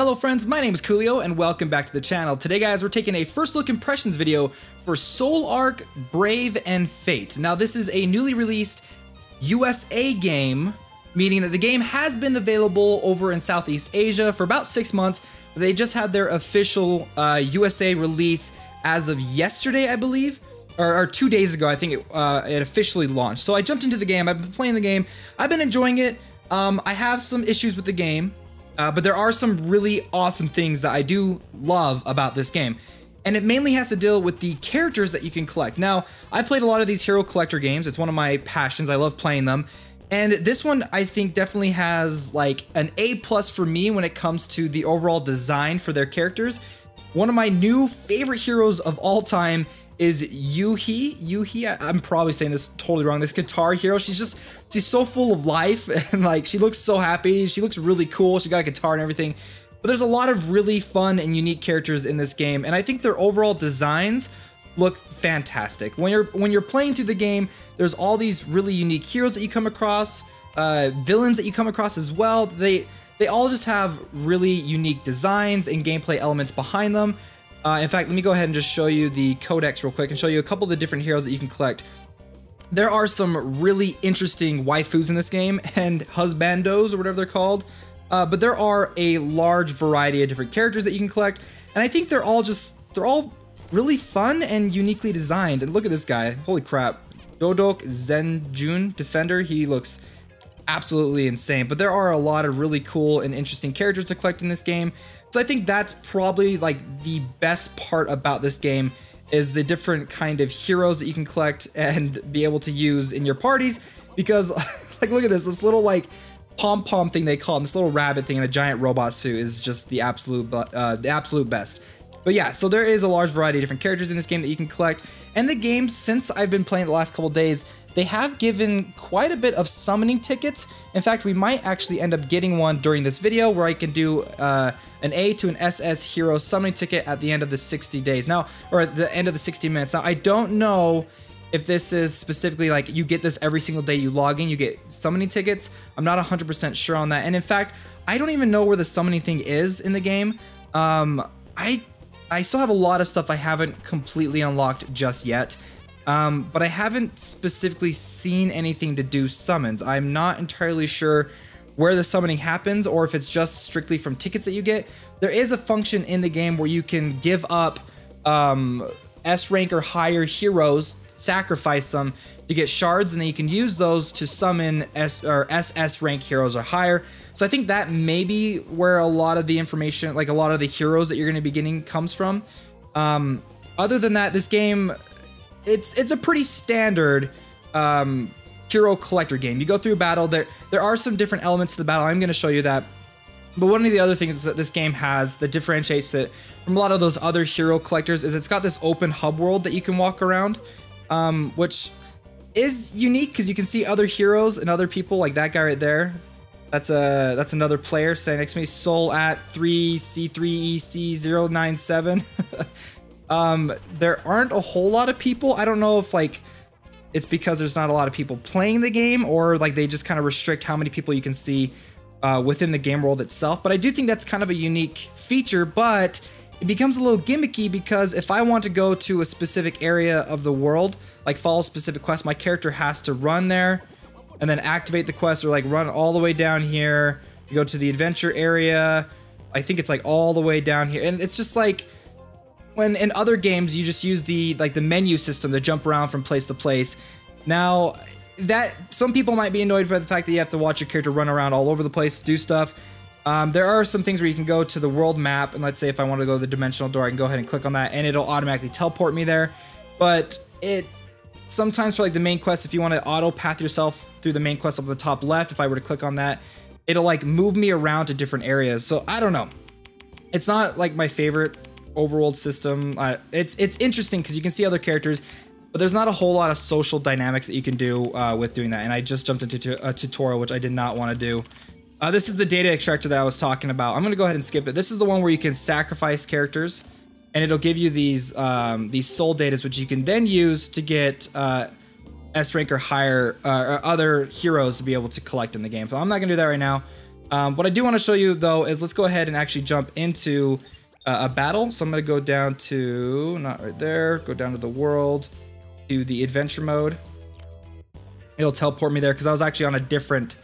Hello friends, my name is Koolio and welcome back to the channel. Today guys, we're taking a first look impressions video for ARK, Brave, and Fate. Now this is a newly released USA game, meaning that the game has been available over in Southeast Asia for about 6 months. They just had their official USA release as of yesterday, I believe, or 2 days ago. I think it officially launched. So I jumped into the game, I've been playing the game, I've been enjoying it. I have some issues with the game. But there are some really awesome things that I do love about this game. And it mainly has to deal with the characters that you can collect. Now, I've played a lot of these hero collector games. It's one of my passions. I love playing them. And this one, I think, definitely has like an A+ for me when it comes to the overall design for their characters. One of my new favorite heroes of all time is Yuhi. I'm probably saying this totally wrong. This guitar hero, she's so full of life and like she looks so happy. She looks really cool. She got a guitar and everything. But there's a lot of really fun and unique characters in this game, and I think their overall designs look fantastic. When you're playing through the game, there's all these really unique heroes that you come across, villains that you come across as well. They all just have really unique designs and gameplay elements behind them. In fact, let me go ahead and just show you the codex real quick and show you a couple of the different heroes that you can collect. There are some really interesting waifus in this game, and husbandos, or whatever they're called. But there are a large variety of different characters that you can collect, and I think they're all really fun and uniquely designed. And look at this guy, holy crap. Dodok Zenjun, Defender, he looks absolutely insane. But there are a lot of really cool and interesting characters to collect in this game. So I think that's probably like the best part about this game, is the different kind of heroes that you can collect and be able to use in your parties. Because like, look at this little like pom-pom thing they call him, this little rabbit thing in a giant robot suit is just the absolute best. But yeah, so there is a large variety of different characters in this game that you can collect. And the game, since I've been playing the last couple days, they have given quite a bit of summoning tickets. In fact, we might actually end up getting one during this video where I can do an A to an SS hero summoning ticket at the end of the 60 days. Now, or at the end of the 60 minutes. Now, I don't know if this is specifically like you get this every single day you log in, you get summoning tickets. I'm not 100% sure on that. And in fact, I don't even know where the summoning thing is in the game. I still have a lot of stuff I haven't completely unlocked just yet. But I haven't specifically seen anything to do summons. I'm not entirely sure where the summoning happens or if it's just strictly from tickets that you get. There is a function in the game where you can give up S rank or higher heroes, sacrifice them to get shards, and then you can use those to summon S or SS rank heroes or higher. So I think that may be where a lot of the information, like a lot of the heroes that you're going to be getting, comes from. Other than that, this game, it's a pretty standard hero collector game. You go through a battle. There are some different elements to the battle. I'm going to show you that. But one of the other things that this game has that differentiates it from a lot of those other hero collectors is it's got this open hub world that you can walk around, which is unique because you can see other heroes and other people, like that guy right there. That's another player standing next to me, Soul at 3C3EC097. There aren't a whole lot of people. I don't know if like it's because there's not a lot of people playing the game, or like they just kind of restrict how many people you can see within the game world itself. But I do think that's kind of a unique feature, but it becomes a little gimmicky because if I want to go to a specific area of the world, like follow a specific quest, my character has to run there and then activate the quest, or like run all the way down here to go to the adventure area. I think it's like all the way down here. And it's just like, when in other games you just use the menu system to jump around from place to place. Now that some people might be annoyed by the fact that you have to watch your character run around all over the place, do stuff. There are some things where you can go to the world map, and let's say if I want to go to the dimensional door, I can go ahead and click on that and it'll automatically teleport me there. But it sometimes, for like the main quest, if you want to auto path yourself through the main quest up the top left, if I were to click on that, it'll like move me around to different areas. So I don't know. It's not like my favorite overworld system. It's interesting because you can see other characters, but there's not a whole lot of social dynamics that you can do with doing that. And I just jumped into a tutorial, which I did not want to do. This is the data extractor that I was talking about. I'm going to go ahead and skip it. This is the one where you can sacrifice characters, and it'll give you these soul datas, which you can then use to get S rank or higher or other heroes to be able to collect in the game. So I'm not going to do that right now. What I do want to show you though is let's go ahead and actually jump into a battle. So I'm going to go down to, not right there, go down to the world, to the adventure mode. It'll teleport me there because I was actually on a different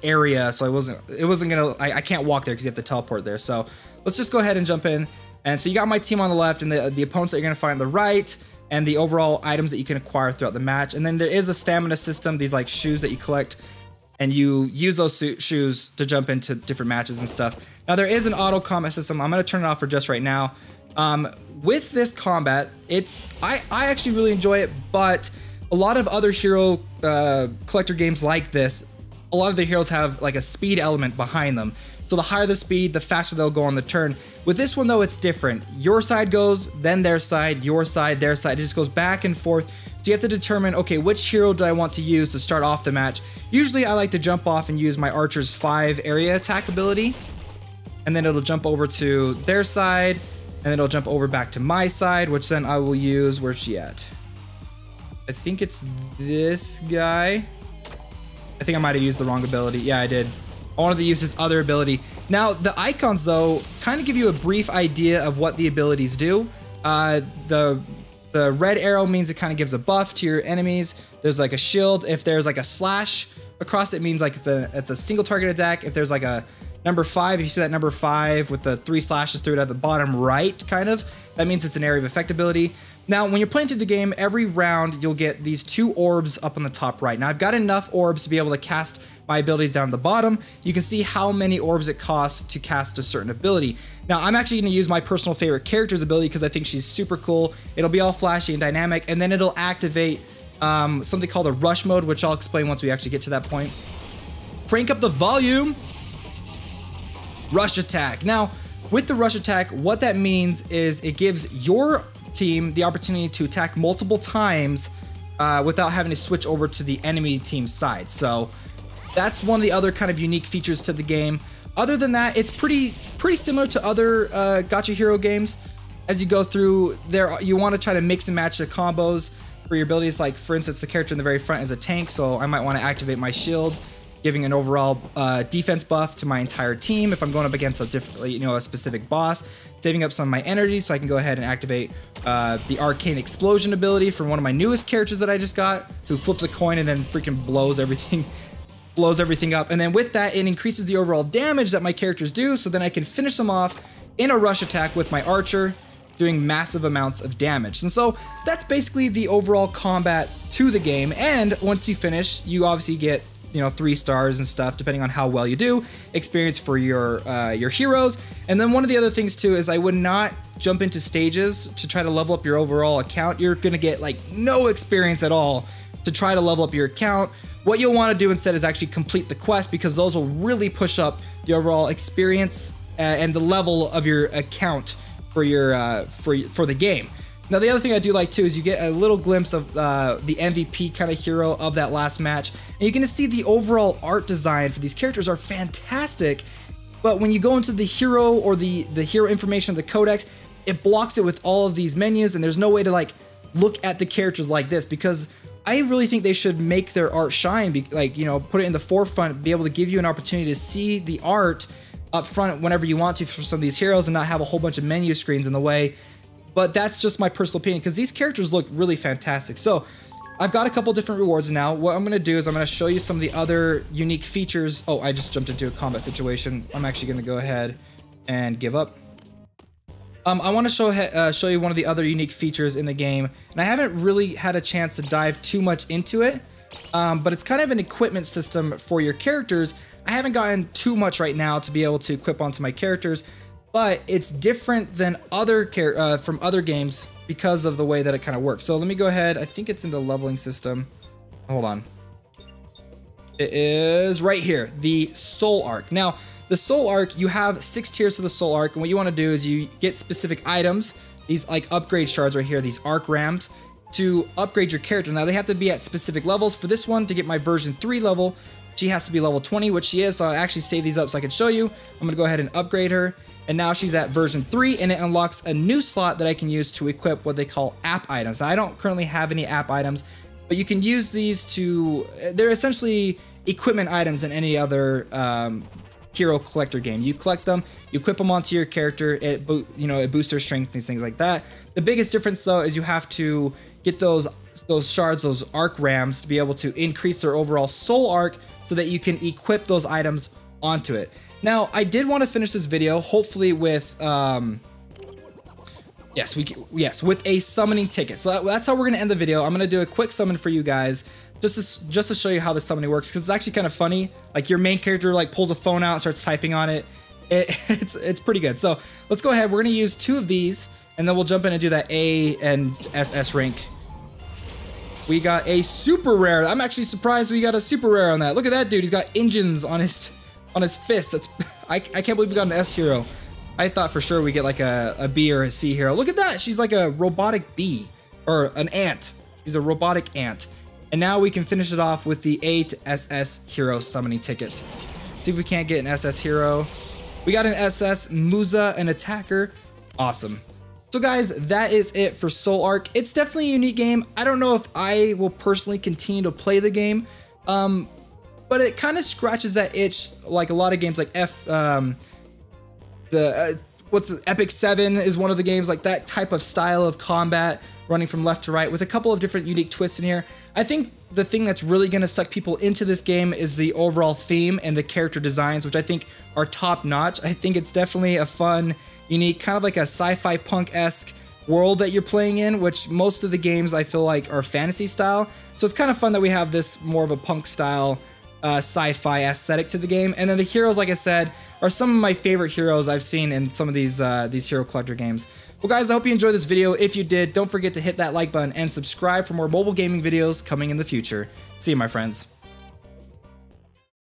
area, so it wasn't gonna, I can't walk there because you have to teleport there. So let's just go ahead and jump in. And so you got my team on the left and the opponents that you're gonna find on the right, and the overall items that you can acquire throughout the match. And then there is a stamina system, these like shoes that you collect, and you use those shoes to jump into different matches and stuff. Now there is an auto combat system. I'm gonna turn it off for just right now. With this combat, I actually really enjoy it, but a lot of other hero collector games like this, a lot of the heroes have like a speed element behind them. So the higher the speed, the faster they'll go on the turn. With this one though, it's different. Your side goes, then their side, your side, their side. It just goes back and forth. So you have to determine, okay, which hero do I want to use to start off the match? Usually I like to jump off and use my archer's 5 area attack ability. And then it'll jump over to their side, and then it'll jump over back to my side, which then I will use, where's she at? I think it's this guy. I think I might have used the wrong ability. Yeah, I did. I wanted to use his other ability. Now, the icons, though, kind of give you a brief idea of what the abilities do. The red arrow means it kind of gives a buff to your enemies. There's like a shield. If there's like a slash across it, means like it's a single target attack. If there's like a number 5, if you see that number 5 with the 3 slashes through it at the bottom right, kind of, that means it's an area of effect ability. Now, when you're playing through the game, every round you'll get these 2 orbs up on the top right. Now, I've got enough orbs to be able to cast my abilities down at the bottom. You can see how many orbs it costs to cast a certain ability. Now, I'm actually going to use my personal favorite character's ability because I think she's super cool. It'll be all flashy and dynamic, and then it'll activate something called a rush mode, which I'll explain once we actually get to that point. Crank up the volume. Rush attack. Now, with the rush attack, what that means is it gives your team the opportunity to attack multiple times without having to switch over to the enemy team's side. So that's one of the other kind of unique features to the game. Other than that, it's pretty similar to other gacha hero games. As you go through there, you want to try to mix and match the combos for your abilities. Like, for instance, the character in the very front is a tank, so I might want to activate my shield, giving an overall defense buff to my entire team if I'm going up against a specific boss, saving up some of my energy so I can go ahead and activate the arcane explosion ability from one of my newest characters that I just got, who flips a coin and then freaking blows everything up. And then with that, it increases the overall damage that my characters do, so then I can finish them off in a rush attack with my archer, doing massive amounts of damage. And so that's basically the overall combat to the game. And once you finish, you obviously get 3 stars and stuff, depending on how well you do, experience for your heroes. And then one of the other things too is I would not jump into stages to try to level up your overall account. You're gonna get like no experience at all to try to level up your account. What you'll want to do instead is actually complete the quest, because those will really push up the overall experience and the level of your account for your for the game. Now, the other thing I do like too is you get a little glimpse of the MVP kind of hero of that last match, and you can see the overall art design for these characters are fantastic. But when you go into the hero or the hero information of the codex, it blocks it with all of these menus, and there's no way to like look at the characters like this, because I really think they should make their art shine, put it in the forefront, be able to give you an opportunity to see the art up front whenever you want to for some of these heroes, and not have a whole bunch of menu screens in the way. But that's just my personal opinion, because these characters look really fantastic. So I've got a couple different rewards now. What I'm going to do is I'm going to show you some of the other unique features. Oh, I just jumped into a combat situation. I'm actually going to go ahead and give up. I want to show you one of the other unique features in the game, and I haven't really had a chance to dive too much into it, but it's kind of an equipment system for your characters. I haven't gotten too much right now to be able to equip onto my characters, but it's different than from other games because of the way that it kind of works. So let me go ahead. I think it's in the leveling system. Hold on. It is right here, the Soul Arc. Now, the Soul Arc, you have 6 tiers to the Soul Arc, and what you want to do is you get specific items, these like upgrade shards right here, these Arc Rams, to upgrade your character. Now, they have to be at specific levels. For this one, to get my version 3 level, she has to be level 20, which she is, so I'll actually save these up so I can show you. I'm going to go ahead and upgrade her, and now she's at version 3, and it unlocks a new slot that I can use to equip what they call app items. Now, I don't currently have any app items, but you can use these to, they're essentially equipment items in any other hero collector game. You collect them, you equip them onto your character, it boosts their strength and things like that. The biggest difference though is you have to get those shards, those ARK rams, to be able to increase their overall soul arc so that you can equip those items onto it. Now, I did want to finish this video, hopefully with with a summoning ticket. So that's how we're gonna end the video. I'm gonna do a quick summon for you guys, just to show you how the summoning works, because it's actually kind of funny. Like, your main character like pulls a phone out and starts typing on it. It's pretty good. So let's go ahead. We're gonna use 2 of these, and then we'll jump in and do that A and SS rank. We got a super rare. I'm actually surprised we got a super rare on that. Look at that dude. He's got engines on his fist. That's I can't believe we got an S hero. I thought for sure we get like a B or a C hero. Look at that. She's like a robotic bee, or an ant. She's a robotic ant. And now we can finish it off with the A to SS hero summoning ticket. See if we can't get an SS hero. We got an SS, Musa, an attacker. Awesome. So guys, that is it for Soul Ark. It's definitely a unique game. I don't know if I will personally continue to play the game, but it kind of scratches that itch like a lot of games, like Epic 7 is one of the games, like that type of style of combat, running from left to right with a couple of different unique twists in here. I think the thing that's really going to suck people into this game is the overall theme and the character designs, which I think are top notch. I think it's definitely a fun, unique, kind of like a sci-fi punk-esque world that you're playing in, which most of the games I feel like are fantasy style. So it's kind of fun that we have this more of a punk style sci-fi aesthetic to the game. And then the heroes, like I said, are some of my favorite heroes I've seen in some of these hero collector games. Well guys, I hope you enjoyed this video. If you did, don't forget to hit that like button and subscribe for more mobile gaming videos coming in the future. See you, my friends.